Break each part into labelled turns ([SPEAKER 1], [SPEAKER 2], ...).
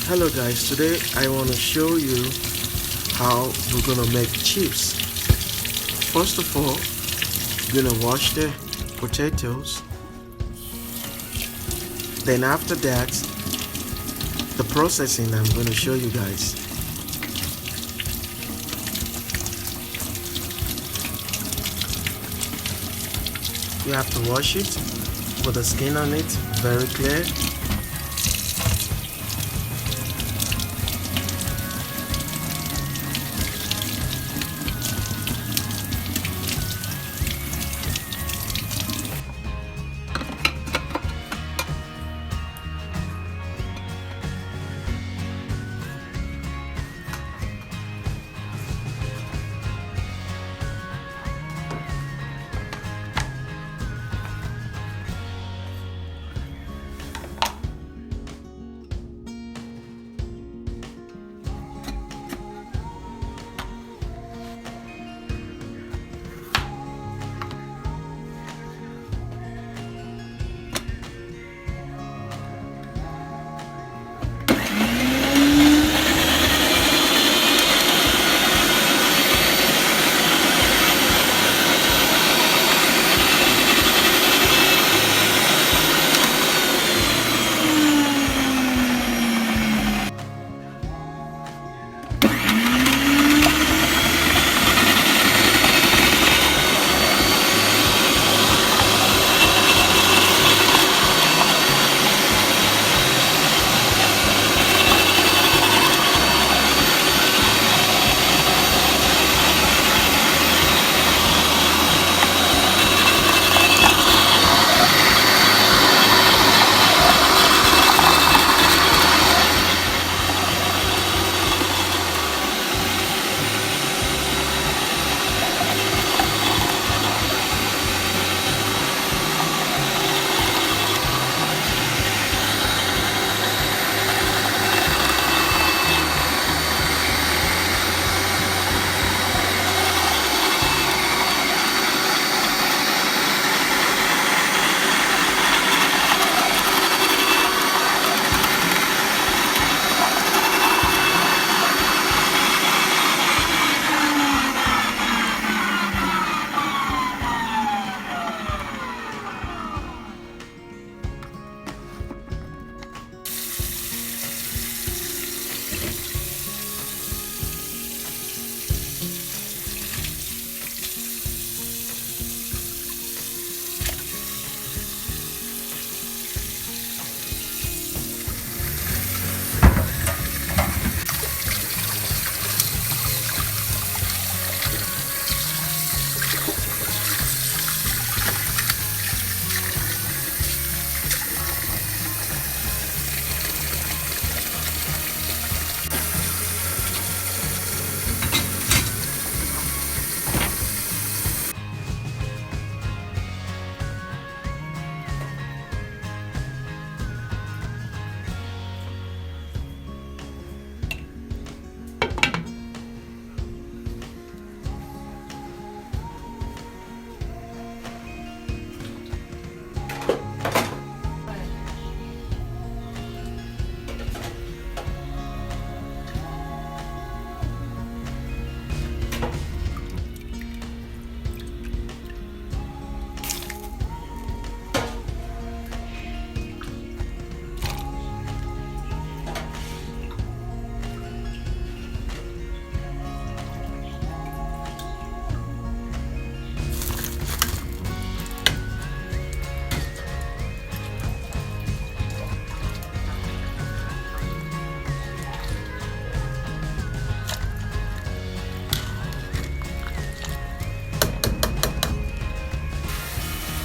[SPEAKER 1] Hello guys, today I want to show you how we're gonna make chips. First of all, we're gonna wash the potatoes. Then after that, the processing I'm gonna show you guys. You have to wash it with the skin on it, very clear.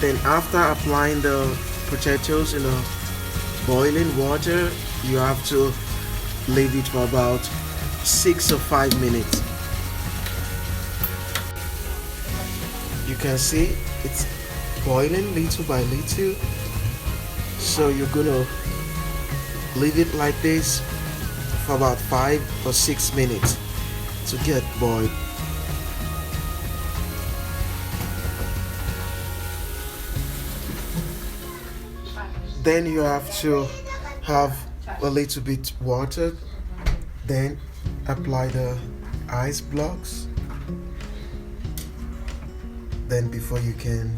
[SPEAKER 1] Then after applying the potatoes in a boiling water, you have to leave it for about 6 or 5 minutes. You can see it's boiling little by little, so you're gonna leave it like this for about 5 or 6 minutes to get boiled. Then you have to have a little bit water, then apply the ice blocks. Then before you can,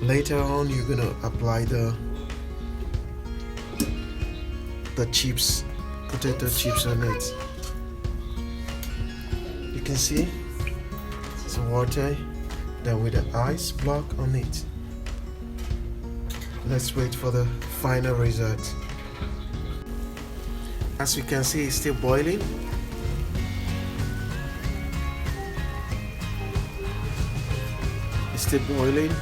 [SPEAKER 1] later on you're gonna apply the chips, potato chips on it. You can see it's water, then with the ice block on it. Let's wait for the final result. As you can see, it's still boiling. It's still boiling.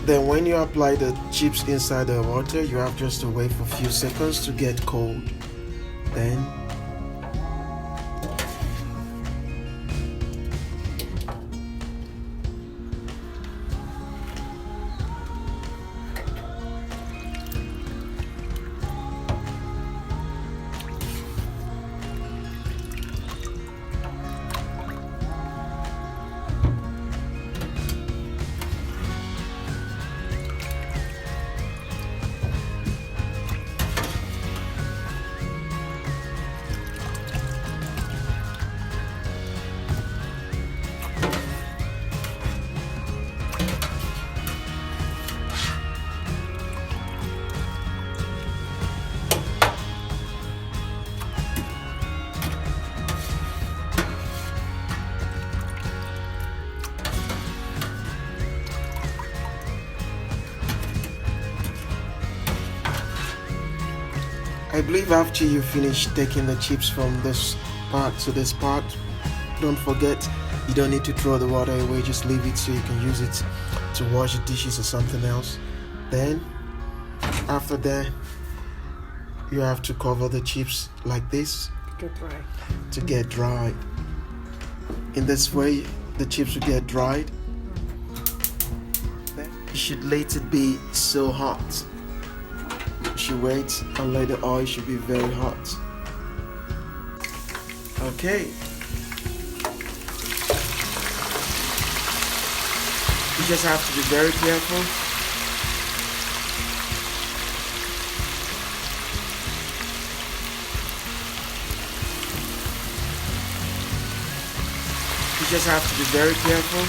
[SPEAKER 1] Then when you apply the chips inside the water, you have just to wait for a few seconds to get cold. Then I believe after you finish taking the chips from this part to this part, don't forget you don't need to throw the water away, just leave it so you can use it to wash the dishes or something else. Then after that, you have to cover the chips like this to get dry. In this way the chips will get dried. You should let it be so hot. You should wait and let the oil should be very hot. Okay. You just have to be very careful. You just have to be very careful.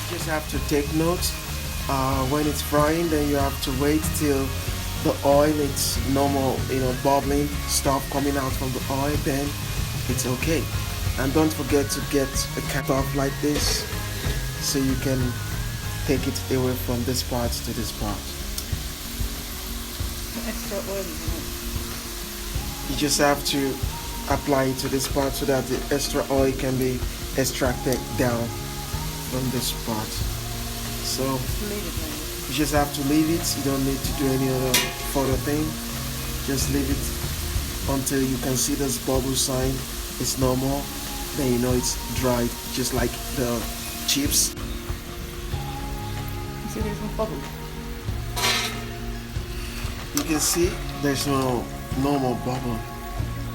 [SPEAKER 1] You just have to take note when it's frying. Then you have to wait till the oil it's normal, bubbling stuff coming out from the oil. Then it's okay. And don't forget to get a cap off like this so you can take it away from this part to this part.
[SPEAKER 2] Extra oil,
[SPEAKER 1] you just have to apply it to this part so that the extra oil can be extracted down from this part. So you just have to leave it. You don't need to do any other further thing. Just leave it until you can see this bubble sign. It's normal. Then you know it's dried, just like the chips.
[SPEAKER 2] You see there's no bubble?
[SPEAKER 1] You can see there's no normal bubble.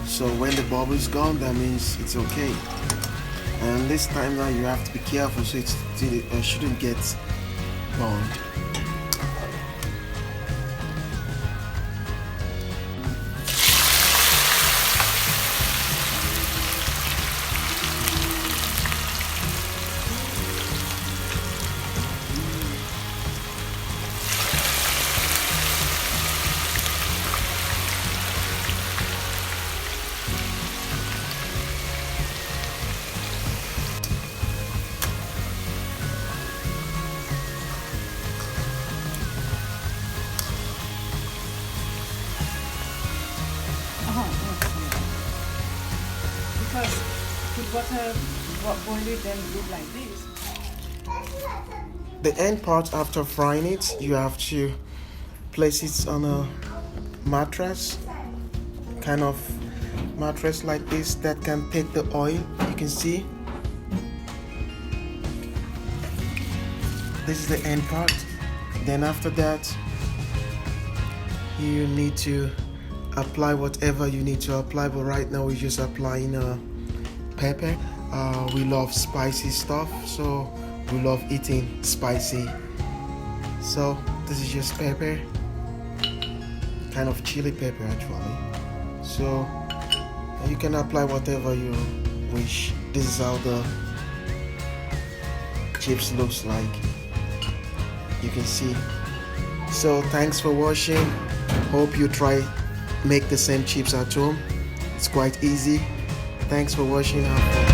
[SPEAKER 1] So when the bubble is gone, that means it's okay. And this time now you have to be careful so it shouldn't get burned.
[SPEAKER 2] first put water, boil it, then do like this.
[SPEAKER 1] The end part after frying it, you have to place it on a mattress, kind of mattress like this that can take the oil. You can see this is the end part. Then after that, you need to apply whatever you need to apply, but right now we're just applying pepper. We love spicy stuff, so we love eating spicy. So this is just pepper, kind of chili pepper actually. So you can apply whatever you wish. This is how the chips looks like. You can see. So thanks for watching. Hope you try make the same chips at home. It's quite easy. Thanks for watching. Have fun.